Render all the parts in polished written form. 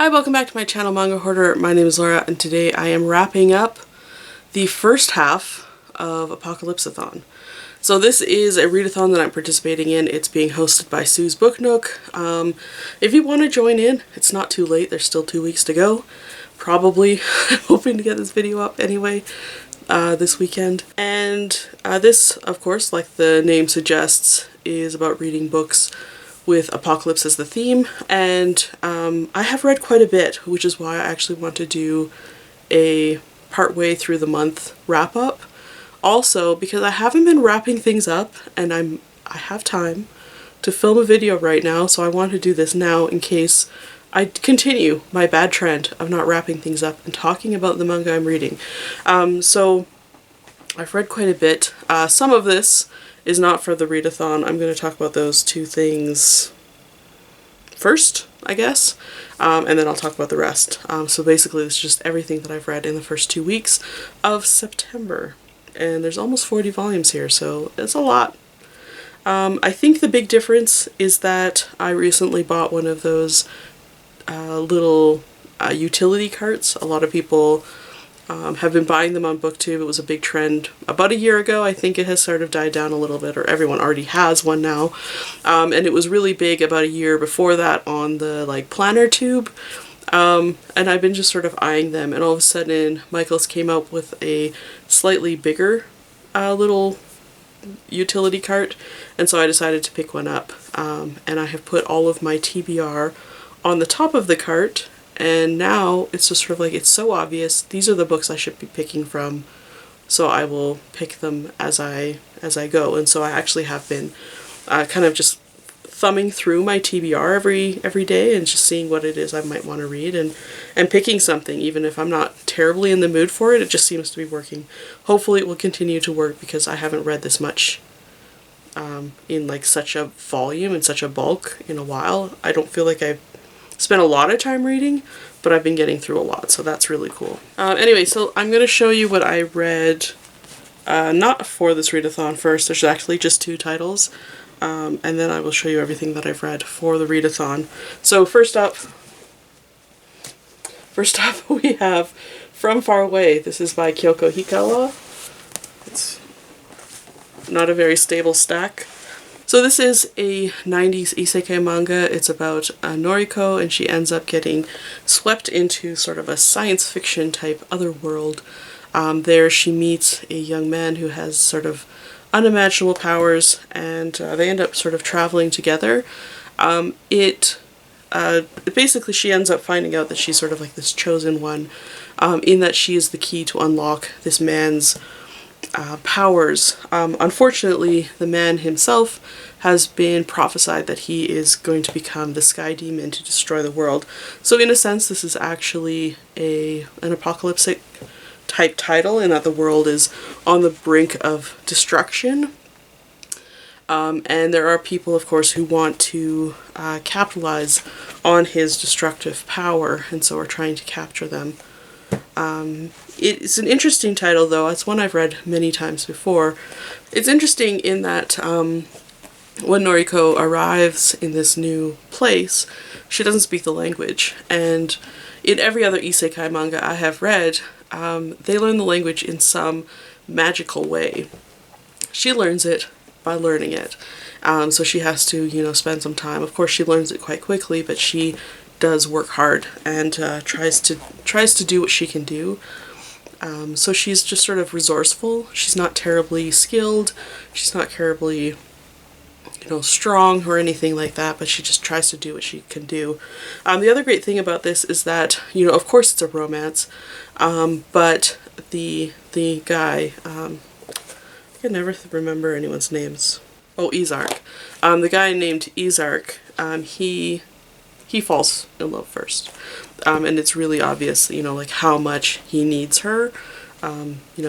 Hi, welcome back to my channel, Manga Hoarder. My name is Laura, and today I am wrapping up the first half of Apocalypsathon. So this is a readathon that I'm participating in. It's being hosted by Sue's Book Nook. If you want to join in, it's not too late. There's still 2 weeks to go. Probably. I'm hoping to get this video up anyway this weekend. And this, of course, like the name suggests, is about reading books with apocalypse as the theme, and I have read quite a bit, which is why I actually want to do a partway through the month wrap-up. Also, because I haven't been wrapping things up, and I have time to film a video right now, so I want to do this now in case I continue my bad trend of not wrapping things up and talking about the manga I'm reading. So I've read quite a bit. Some of this is not for the readathon. I'm going to talk about those two things first, I guess, and then I'll talk about the rest. So basically it's just everything that I've read in the first 2 weeks of September. And there's almost 40 volumes here, so it's a lot. I think the big difference is that I recently bought one of those little utility carts. A lot of people have been buying them on BookTube. It was a big trend about a year ago. I think it has sort of died down a little bit, or everyone already has one now. And it was really big about a year before that on the planner tube. And I've been just sort of eyeing them, and all of a sudden Michaels came out with a slightly bigger little utility cart, and so I decided to pick one up. And I have put all of my TBR on the top of the cart. And now it's just sort of like, it's so obvious, these are the books I should be picking from, so I will pick them as I go. And so I actually have been kind of just thumbing through my TBR every day and just seeing what it is I might want to read and picking something, even if I'm not terribly in the mood for it. It just seems to be working. Hopefully it will continue to work, because I haven't read this much in such a volume and such a bulk in a while. I don't feel like I've spent a lot of time reading, but I've been getting through a lot, so that's really cool. Anyway, so I'm going to show you what I read, not for this readathon first. There's actually just 2 titles, and then I will show you everything that I've read for the readathon. So first up we have From Far Away. This is by Kyoko Hikawa. It's not a very stable stack. So this is a 90s isekai manga. It's about Noriko, and she ends up getting swept into sort of a science fiction type other world. There she meets a young man who has sort of unimaginable powers, and they end up sort of traveling together. Basically she ends up finding out that she's sort of like this chosen one, in that she is the key to unlock this man's powers. Unfortunately, the man himself has been prophesied that he is going to become the Sky Demon to destroy the world. So in a sense, this is actually an apocalyptic type title, in that the world is on the brink of destruction. And there are people, of course, who want to capitalize on his destructive power, and so are trying to capture them. It's an interesting title, though. It's one I've read many times before. It's interesting in that when Noriko arrives in this new place, she doesn't speak the language. And in every other isekai manga I have read, they learn the language in some magical way. She learns it by learning it. So she has to, spend some time. Of course, she learns it quite quickly, but she does work hard and tries to do what she can do. So she's just sort of resourceful. She's not terribly skilled. She's not terribly, strong or anything like that, but she just tries to do what she can do. The other great thing about this is that, of course it's a romance, but the guy, I can never remember anyone's names. Oh, Izark. The guy named Izark, he falls in love first. And it's really obvious, how much he needs her,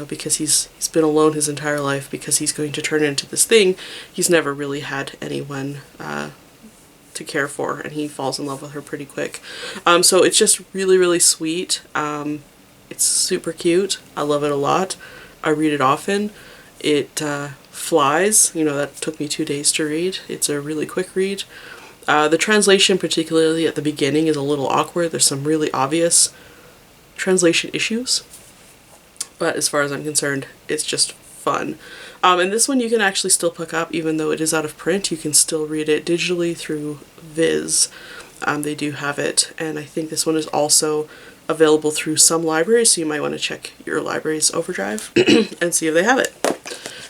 because he's been alone his entire life, because he's going to turn into this thing. He's never really had anyone to care for, and he falls in love with her pretty quick. So it's just really, really sweet. It's super cute. I love it a lot. I read it often. It flies. That took me 2 days to read. It's a really quick read. The translation, particularly at the beginning, is a little awkward. There's some really obvious translation issues, but as far as I'm concerned, it's just fun. And this one you can actually still pick up, even though it is out of print. You can still read it digitally through Viz. They do have it, and I think this one is also available through some libraries, so you might want to check your library's overdrive and see if they have it.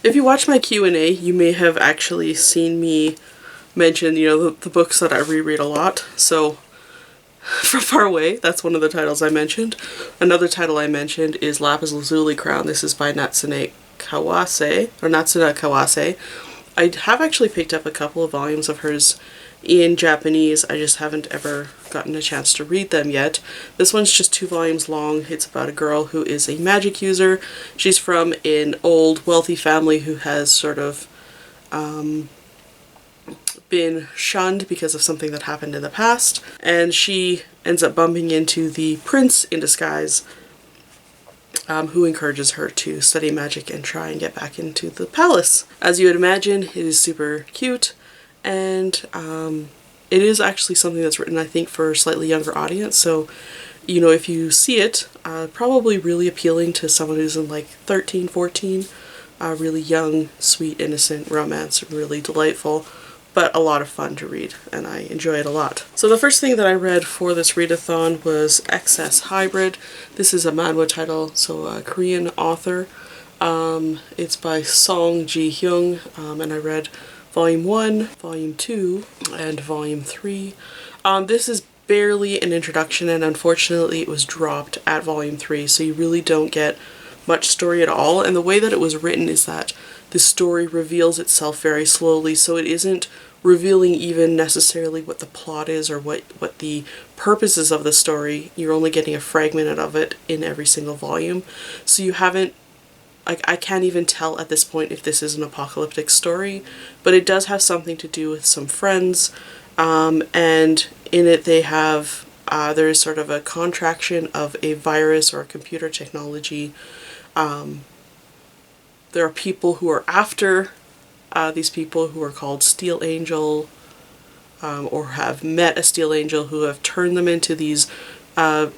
If you watch my Q&A, you may have actually seen me mention, you know, the books that I reread a lot. So, From Far Away, that's one of the titles I mentioned. Another title I mentioned is Lapis Lazuli Crown. This is by Natsuna Kawase. I have actually picked up a couple of volumes of hers in Japanese. I just haven't ever gotten a chance to read them yet. This one's just 2 volumes long. It's about a girl who is a magic user. She's from an old wealthy family who has sort of been shunned because of something that happened in the past, and she ends up bumping into the prince in disguise, who encourages her to study magic and try and get back into the palace. As you would imagine, it is super cute, and it is actually something that's written, I think, for a slightly younger audience, so, you know, if you see it, probably really appealing to someone who's in like 13, 14, really young, sweet, innocent romance, really delightful, but a lot of fun to read, and I enjoy it a lot. So the first thing that I read for this readathon was XS Hybrid. This is a manhwa title, so a Korean author. It's by Song Ji-Hyung, and I read Volume 1, Volume 2, and Volume 3. This is barely an introduction, and unfortunately it was dropped at Volume 3, so you really don't get much story at all. And the way that it was written is that the story reveals itself very slowly, so it isn't revealing even necessarily what the plot is or what the purpose is of the story. You're only getting a fragment of it in every single volume. So you haven't, like, I can't even tell at this point if this is an apocalyptic story, but it does have something to do with some friends, and in it they have, there is sort of a contraction of a virus or a computer technology. There are people who are after these people who are called Steel Angel, or have met a Steel Angel who have turned them into these, the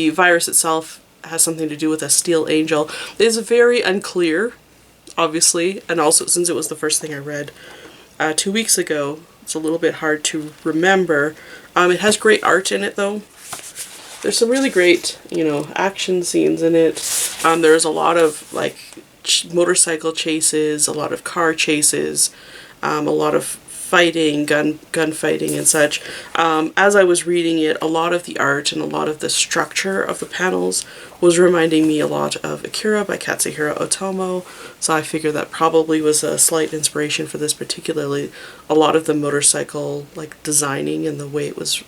virus itself has something to do with a Steel Angel. It is very unclear, obviously, and also since it was the first thing I read 2 weeks ago, it's a little bit hard to remember. It has great art in it though. There's some really great, you know, action scenes in it. There's a lot of like motorcycle chases, a lot of car chases, a lot of fighting, gunfighting and such. As I was reading it, a lot of the art and a lot of the structure of the panels was reminding me a lot of Akira by Katsuhiro Otomo, so I figured that probably was a slight inspiration for this, particularly a lot of the motorcycle like designing and the way it was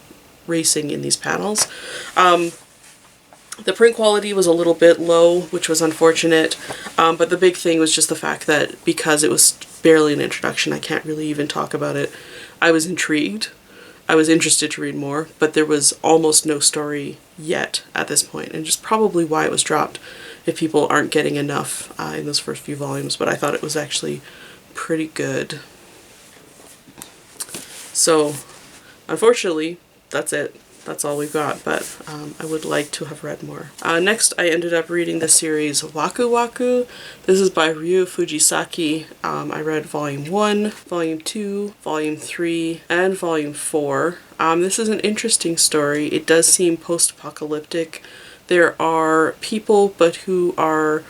racing in these panels. The print quality was a little bit low, which was unfortunate, but the big thing was just the fact that because it was barely an introduction, I can't really even talk about it. I was intrigued. I was interested to read more, but there was almost no story yet at this point, and just probably why it was dropped if people aren't getting enough in those first few volumes, but I thought it was actually pretty good. So, unfortunately, that's it. That's all we've got, but I would like to have read more. Next, I ended up reading the series Waq Waq. This is by Ryu Fujisaki. I read Volume 1, Volume 2, Volume 3, and Volume 4. This is an interesting story. It does seem post-apocalyptic. There are people, but who are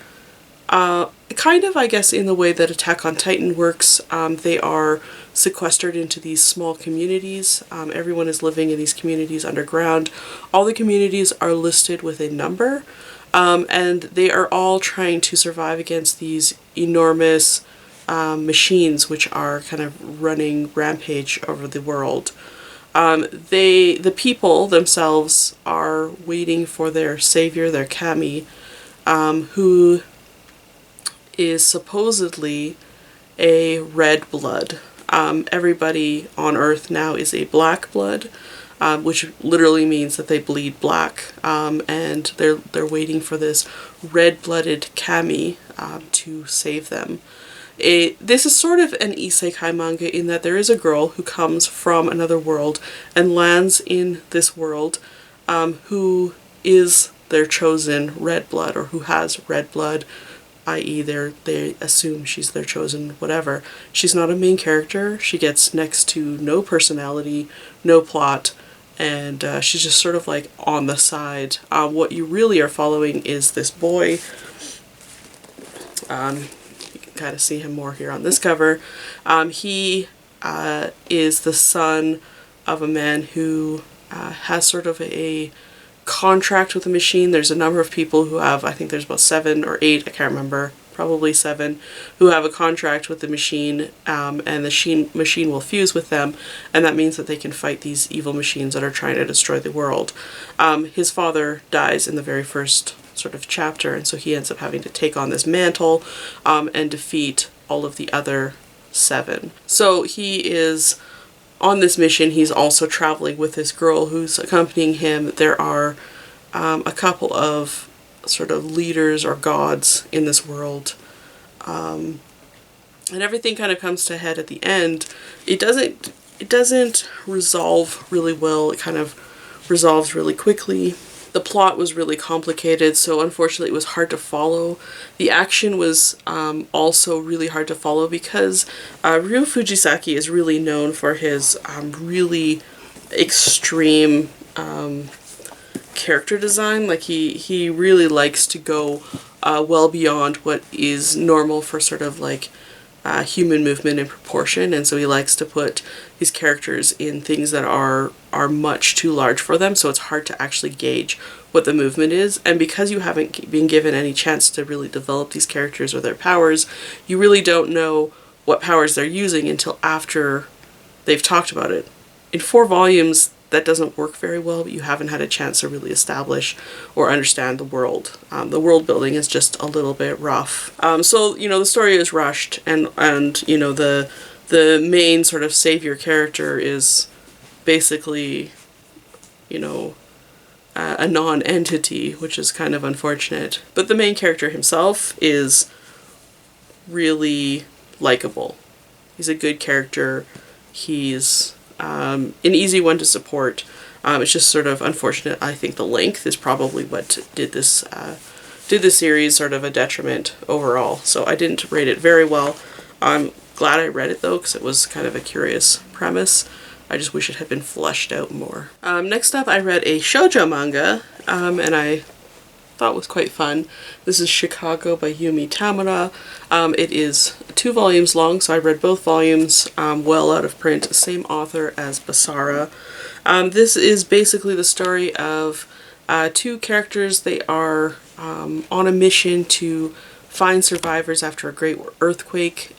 kind of, I guess, in the way that Attack on Titan works. They are sequestered into these small communities. Everyone is living in these communities underground. All the communities are listed with a number, and they are all trying to survive against these enormous machines which are kind of running rampage over the world. The people themselves are waiting for their savior, their kami, who is supposedly a red blood. Everybody on Earth now is a black blood, which literally means that they bleed black, and they're waiting for this red-blooded kami to save them. This is sort of an isekai manga in that there is a girl who comes from another world and lands in this world, who is their chosen red blood, or who has red blood, i.e. they assume she's their chosen whatever. She's not a main character. She gets next to no personality, no plot, and she's just sort of like on the side. What you really are following is this boy. You can kind of see him more here on this cover. He is the son of a man who has sort of a contract with the machine. There's a number of people who have, I think there's about 7 or 8, I can't remember, probably 7, who have a contract with the machine, and the machine will fuse with them, and that means that they can fight these evil machines that are trying to destroy the world. His father dies in the very first sort of chapter, and so he ends up having to take on this mantle and defeat all of the other 7. So he is on this mission. He's also traveling with this girl who's accompanying him. There are a couple of sort of leaders or gods in this world, and everything kind of comes to a head at the end. It doesn't resolve really well. It kind of resolves really quickly. The plot was really complicated, so unfortunately it was hard to follow. The action was also really hard to follow because Ryu Fujisaki is really known for his really extreme character design. Like he really likes to go well beyond what is normal for sort of like human movement and proportion, and so he likes to put these characters in things that are much too large for them, so it's hard to actually gauge what the movement is. And because you haven't been given any chance to really develop these characters or their powers, you really don't know what powers they're using until after they've talked about it. In 4 volumes, that doesn't work very well, but you haven't had a chance to really establish or understand the world. The world building is just a little bit rough. So, you know, the story is rushed, and you know, the main sort of savior character is basically, you know, a non-entity, which is kind of unfortunate. But the main character himself is really likable. He's a good character. He's an easy one to support. It's just sort of unfortunate. I think the length is probably what did this series sort of a detriment overall. So I didn't rate it very well. I'm glad I read it though, because it was kind of a curious premise. I just wish it had been fleshed out more. Next up, I read a shoujo manga, and I thought was quite fun. This is Chicago by Yumi Tamura. It is 2 volumes long, so I read both volumes well out of print. Same author as Basara. This is basically the story of 2 characters. They are on a mission to find survivors after a great earthquake.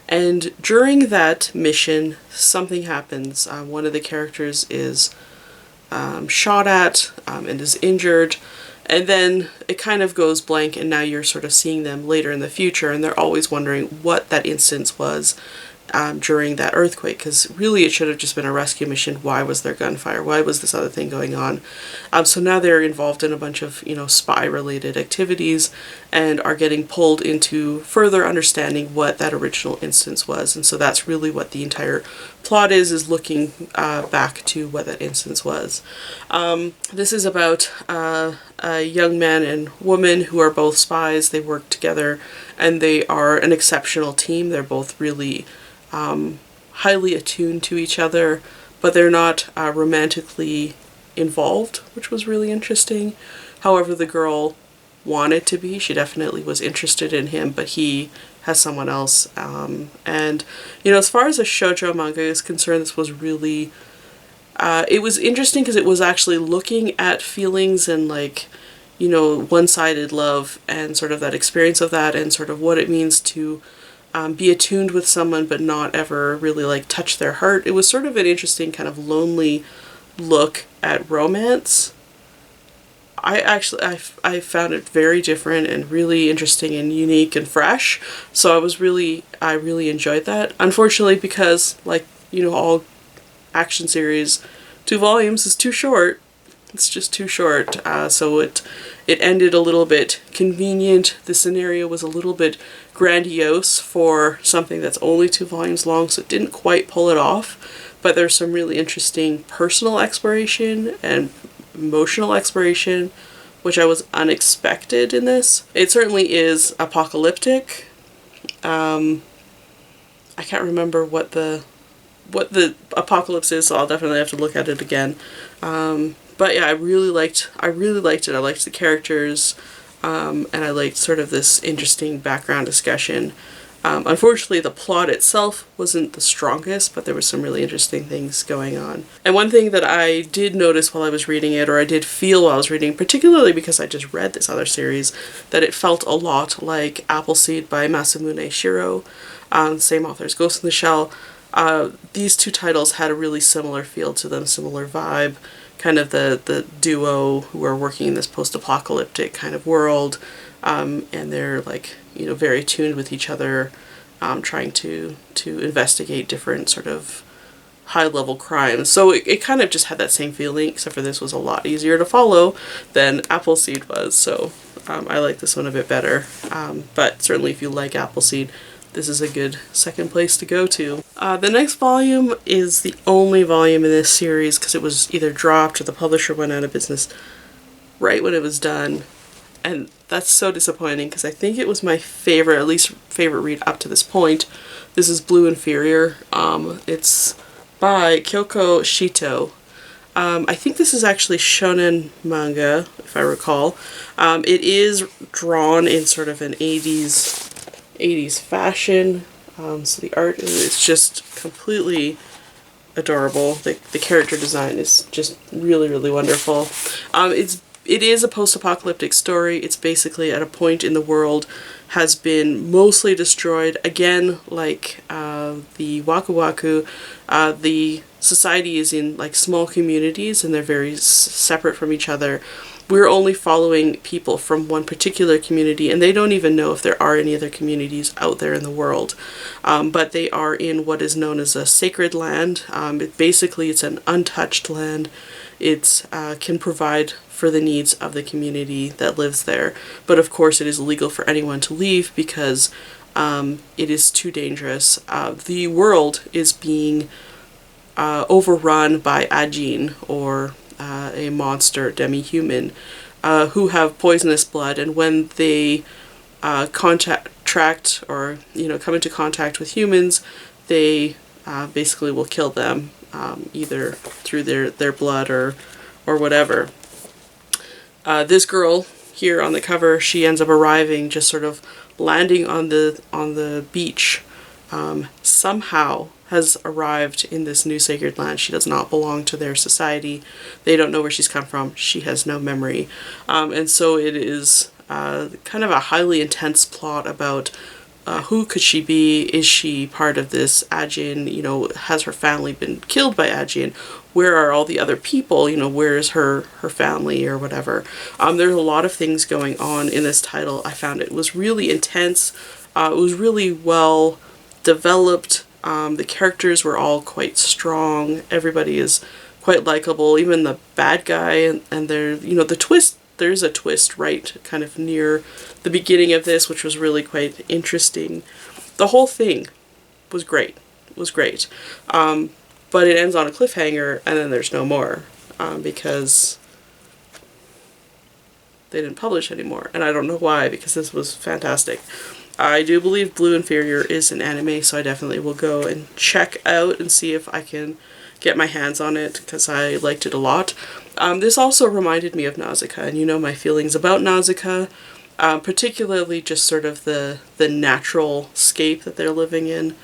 And during that mission, something happens. One of the characters is shot at and is injured. And then it kind of goes blank, and now you're sort of seeing them later in the future, and they're always wondering what that instance was during that earthquake, because really it should have just been a rescue mission. Why was there gunfire? Why was this other thing going on? So now they're involved in a bunch of, you know, spy-related activities and are getting pulled into further understanding what that original instance was. And so that's really what the entire plot is looking back to what that instance was. This is about a young man and woman who are both spies. They work together and they are an exceptional team. They're both really highly attuned to each other, but they're not romantically involved, which was really interesting. However, the girl wanted to be. She definitely was interested in him, but he has someone else. And, you know, as far as a shoujo manga is concerned, this was really, it was interesting because it was actually looking at feelings and, like, you know, one-sided love and sort of that experience of that and sort of what it means to be attuned with someone but not ever really like touch their heart. It was sort of an interesting kind of lonely look at romance. I found it very different and really interesting and unique and fresh. So I really enjoyed that. Unfortunately, because, like, you know, all action series, 2 volumes is too short. It's just too short. So it ended a little bit convenient. The scenario was a little bit grandiose for something that's only 2 volumes long, so it didn't quite pull it off, but there's some really interesting personal exploration and emotional exploration, which I was unexpected in this. It certainly is apocalyptic. I can't remember what the apocalypse is, so I'll definitely have to look at it again. But yeah, I really liked it. I liked the characters, and I liked sort of this interesting background discussion. Unfortunately, the plot itself wasn't the strongest, but there were some really interesting things going on. And one thing that I did notice while I was reading it, or I did feel while I was reading, particularly because I just read this other series, that it felt a lot like Appleseed by Masamune Shirow, same author's Ghost in the Shell. These 2 titles had a really similar feel to them, similar vibe, kind of the duo who are working in this post-apocalyptic kind of world, and they're like, you know, very tuned with each other, trying to investigate different sort of high-level crimes. So it kind of just had that same feeling, except for this was a lot easier to follow than Appleseed was, so I like this one a bit better. But certainly if you like Appleseed, this is a good second place to go to. The next volume is the only volume in this series because it was either dropped or the publisher went out of business right when it was done. And that's so disappointing because I think it was my favorite, at least favorite read up to this point. This is Blue Inferior. It's by Kyoko Shitou. I think this is actually shonen manga, if I recall. It is drawn in sort of an 80s fashion. So the art is just completely adorable. The character design is just really, really wonderful. It is a post-apocalyptic story. It's basically at a point in the world has been mostly destroyed. Again, like the Waq Waq, the society is in like small communities and they're very separate from each other. We're only following people from one particular community, and they don't even know if there are any other communities out there in the world. But they are in what is known as a sacred land. Basically, it's an untouched land. It can provide for the needs of the community that lives there. But of course, it is illegal for anyone to leave because it is too dangerous. The world is being overrun by Ajin, or a monster demi-human, who have poisonous blood, and when they contract or come into contact with humans, they basically will kill them, either through their blood or whatever. This girl here on the cover, she ends up arriving, just sort of landing on the beach, somehow has arrived in this new sacred land. She does not belong to their society. They don't know where she's come from. She has no memory. And so it is kind of a highly intense plot about who could she be? Is she part of this Ajin? Has her family been killed by Ajin? Where are all the other people? Where is her family or whatever? There's a lot of things going on in this title. I found it was really intense. It was really well developed. The characters were all quite strong. Everybody is quite likable. Even the bad guy, and there, the twist. There's a twist right kind of near the beginning of this, which was really quite interesting. The whole thing was great. But it ends on a cliffhanger, and then there's no more because they didn't publish anymore, and I don't know why, because this was fantastic. I do believe Blue Inferior is an anime, so I definitely will go and check out and see if I can get my hands on it, because I liked it a lot. This also reminded me of Nausicaa, and my feelings about Nausicaa, particularly just sort of the natural scape that they're living in,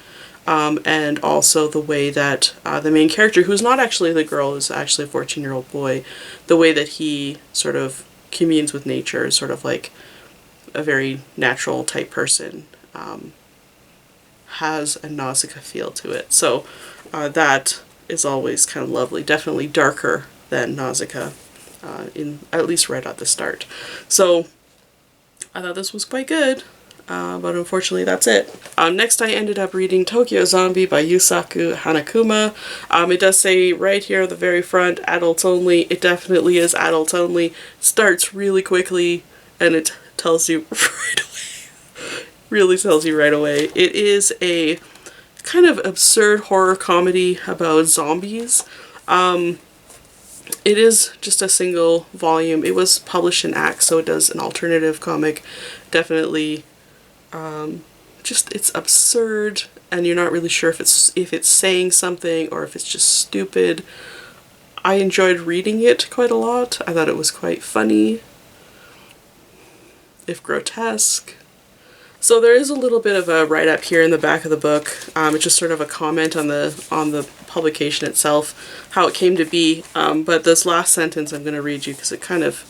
and also the way that the main character, who's not actually the girl, is actually a 14-year-old boy, the way that he sort of communes with nature is sort of like a very natural type person, has a Nausicaa feel to it. So that is always kind of lovely. Definitely darker than Nausicaa, at least right at the start. So I thought this was quite good, but unfortunately that's it. Next I ended up reading Tokyo Zombie by Yusaku Hanakuma. It does say right here at the very front, adults only. It definitely is adults only. It starts really quickly, and it tells you right away really tells you right away. It is a kind of absurd horror comedy about zombies. It is just a single volume. It was published in Act, so it does an alternative comic. Definitely, just it's absurd, and you're not really sure if it's saying something or if it's just stupid. I enjoyed reading it quite a lot. I thought it was quite funny, if grotesque. So there is a little bit of a write-up here in the back of the book. It's just sort of a comment on the publication itself, how it came to be. But this last sentence I'm going to read you because it kind of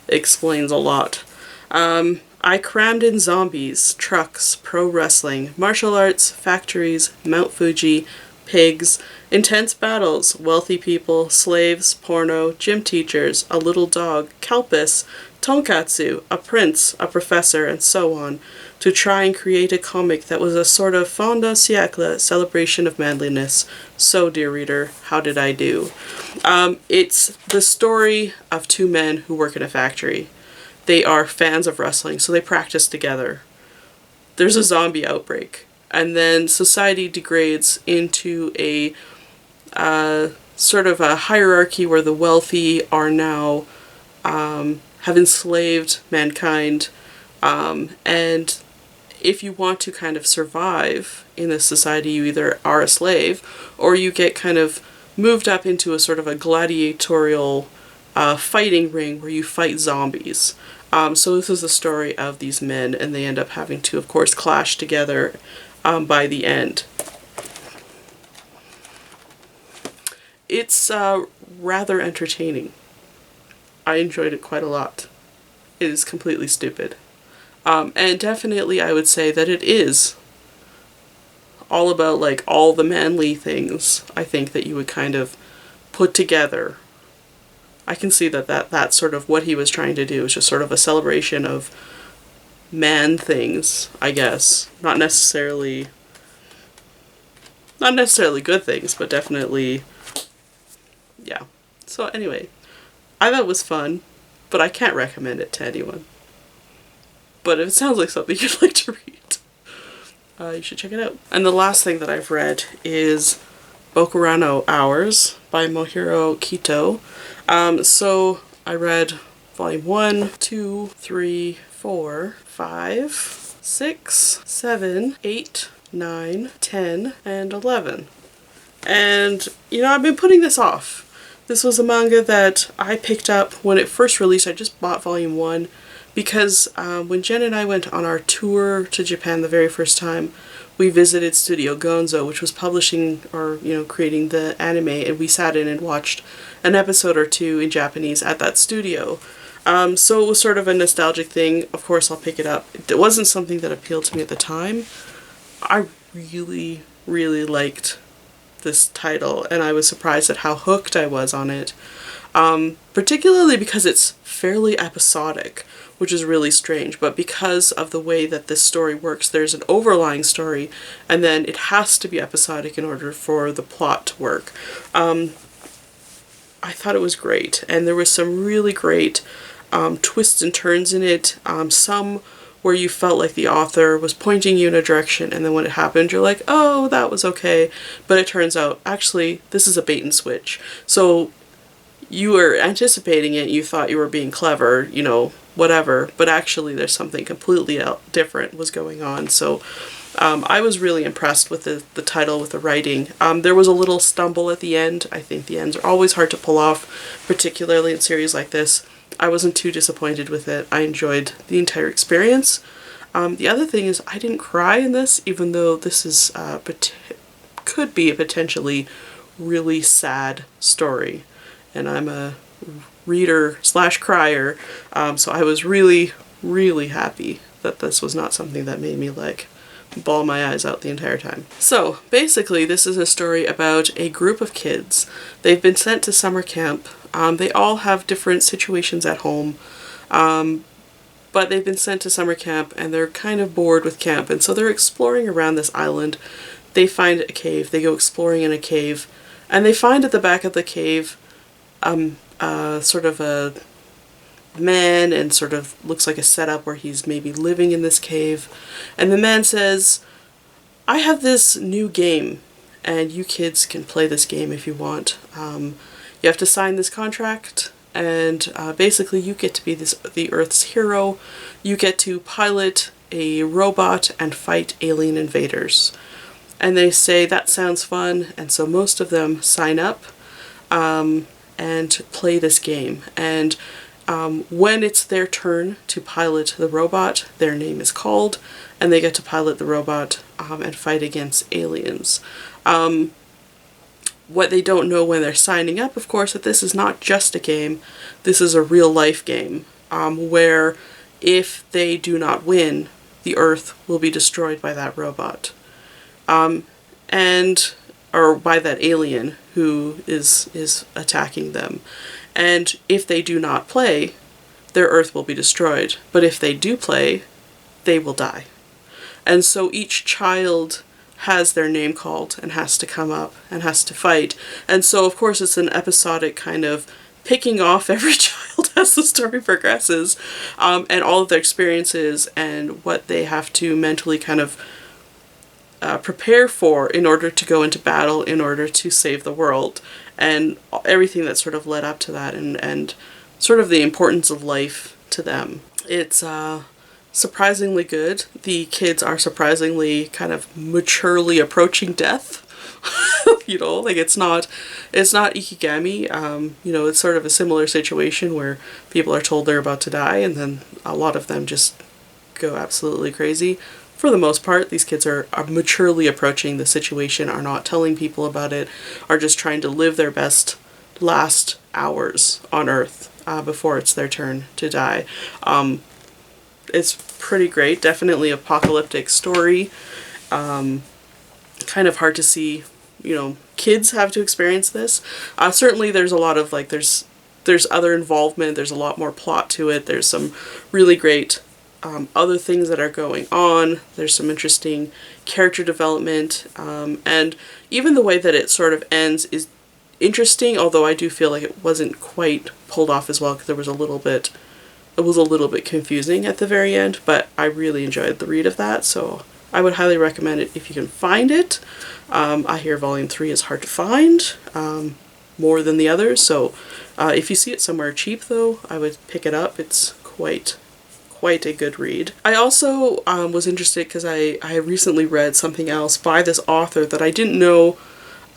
explains a lot. I crammed in zombies, trucks, pro wrestling, martial arts, factories, Mount Fuji, pigs, intense battles, wealthy people, slaves, porno, gym teachers, a little dog, kelpis, tonkatsu, a prince, a professor, and so on, to try and create a comic that was a sort of fin de siècle celebration of manliness. So, dear reader, how did I do? It's the story of two men who work in a factory. They are fans of wrestling, so they practice together. There's a zombie outbreak, and then society degrades into a sort of a hierarchy where the wealthy are now have enslaved mankind, and if you want to kind of survive in this society, you either are a slave or you get kind of moved up into a sort of a gladiatorial fighting ring where you fight zombies. So this is the story of these men, and they end up having to, of course, clash together by the end. It's rather entertaining. I enjoyed it quite a lot. It is completely stupid. And definitely I would say that it is all about like all the manly things I think that you would kind of put together. I can see that's sort of what he was trying to do, is just sort of a celebration of man things, I guess. Not necessarily good things, but definitely, yeah. So anyway, I thought it was fun, but I can't recommend it to anyone. But if it sounds like something you'd like to read, you should check it out. And the last thing that I've read is Bokurano Hours by Mohiro Kitoh. So I read volume 1, 2, 3, 4, 5, 6, 7, 8, 9, 10, and 11. And, you know, I've been putting this off. This was a manga that I picked up when it first released. I just bought volume 1 because when Jen and I went on our tour to Japan the very first time, we visited Studio Gonzo, which was publishing or, you know, creating the anime, and we sat in and watched an episode or two in Japanese at that studio. So it was sort of a nostalgic thing. Of course, I'll pick it up. It wasn't something that appealed to me at the time. I really, really liked this title, and I was surprised at how hooked I was on it. Particularly because it's fairly episodic, which is really strange, but because of the way that this story works, there's an overlying story, and then it has to be episodic in order for the plot to work. I thought it was great, and there was some really great twists and turns in it, some where you felt like the author was pointing you in a direction, and then when it happened you're like, oh, that was okay, but it turns out, actually, this is a bait and switch. So you were anticipating it, you thought you were being clever, you know, whatever, but actually there's something completely different was going on. So I was really impressed with the title, with the writing. There was a little stumble at the end. I think the ends are always hard to pull off, particularly in series like this. I wasn't too disappointed with it. I enjoyed the entire experience. The other thing is I didn't cry in this, even though this is could be a potentially really sad story. And I'm a reader/crier, so I was really, really happy that this was not something that made me like bawl my eyes out the entire time. So basically this is a story about a group of kids. They've been sent to summer camp. They all have different situations at home, but they've been sent to summer camp and they're kind of bored with camp, and so they're exploring around this island. They find a cave, they go exploring in a cave, and they find at the back of the cave sort of a man and sort of looks like a setup where he's maybe living in this cave. And the man says, I have this new game and you kids can play this game if you want. You have to sign this contract and basically you get to be the Earth's hero. You get to pilot a robot and fight alien invaders. And they say that sounds fun, and so most of them sign up and play this game. And when it's their turn to pilot the robot, their name is called, and they get to pilot the robot and fight against aliens. What they don't know when they're signing up, of course, that this is not just a game, this is a real life game, where if they do not win, the Earth will be destroyed by that robot. Or by that alien who is attacking them. And if they do not play, their Earth will be destroyed. But if they do play, they will die. And so each child has their name called and has to come up and has to fight. And so of course it's an episodic kind of picking off every child as the story progresses, and all of their experiences and what they have to mentally kind of prepare for in order to go into battle, in order to save the world, and everything that sort of led up to that, and sort of the importance of life to them. It's surprisingly good. The kids are surprisingly kind of maturely approaching death. You know, like it's not Ikigami. You know, it's sort of a similar situation where people are told they're about to die and then a lot of them just go absolutely crazy. For the most part, these kids are maturely approaching the situation, are not telling people about it, are just trying to live their best last hours on Earth before it's their turn to die. It's pretty great, definitely apocalyptic story. Kind of hard to see, you know, kids have to experience this. Certainly there's a lot of, like, there's other involvement, there's a lot more plot to it, there's some really great other things that are going on. There's some interesting character development, and even the way that it sort of ends is interesting, although I do feel like it wasn't quite pulled off as well, because it was a little bit confusing at the very end, but I really enjoyed the read of that, so I would highly recommend it if you can find it. I hear Volume 3 is hard to find, more than the others, so if you see it somewhere cheap though, I would pick it up. It's quite a good read. I also was interested because I recently read something else by this author that I didn't know,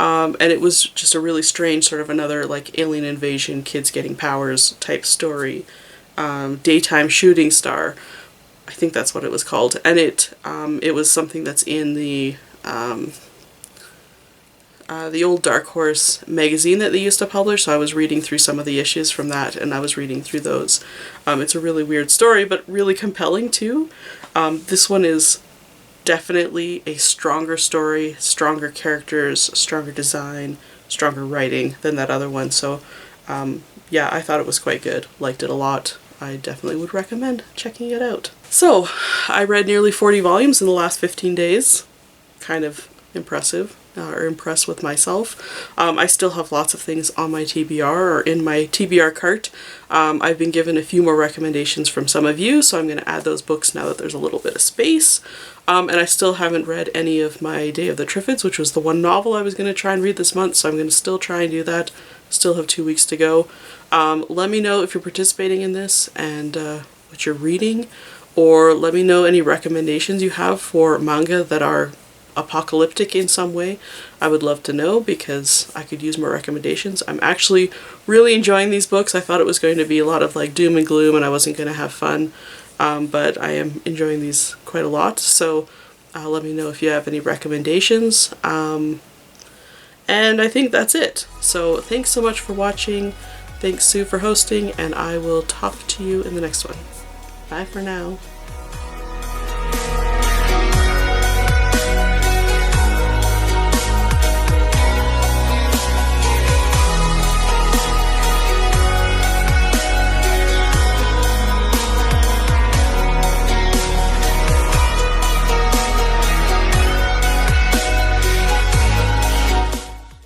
and it was just a really strange sort of another like alien invasion, kids getting powers type story. Daytime Shooting Star, I think that's what it was called, and it was something that's in the old Dark Horse magazine that they used to publish, so I was reading through some of the issues from that, and I was reading through those. It's a really weird story, but really compelling too. This one is definitely a stronger story, stronger characters, stronger design, stronger writing than that other one, so yeah, I thought it was quite good. Liked it a lot. I definitely would recommend checking it out. So, I read nearly 40 volumes in the last 15 days. Kind of impressive. Or impressed with myself. I still have lots of things on my TBR or in my TBR cart. I've been given a few more recommendations from some of you, so I'm going to add those books now that there's a little bit of space. And I still haven't read any of my Day of the Triffids, which was the one novel I was going to try and read this month, so I'm going to still try and do that. Still have 2 weeks to go. Let me know if you're participating in this and what you're reading, or let me know any recommendations you have for manga that are apocalyptic in some way. I would love to know because I could use more recommendations. I'm actually really enjoying these books. I thought it was going to be a lot of like doom and gloom and I wasn't going to have fun, but I am enjoying these quite a lot, so let me know if you have any recommendations. And I think that's it. So thanks so much for watching. Thanks Sue for hosting, and I will talk to you in the next one. Bye for now.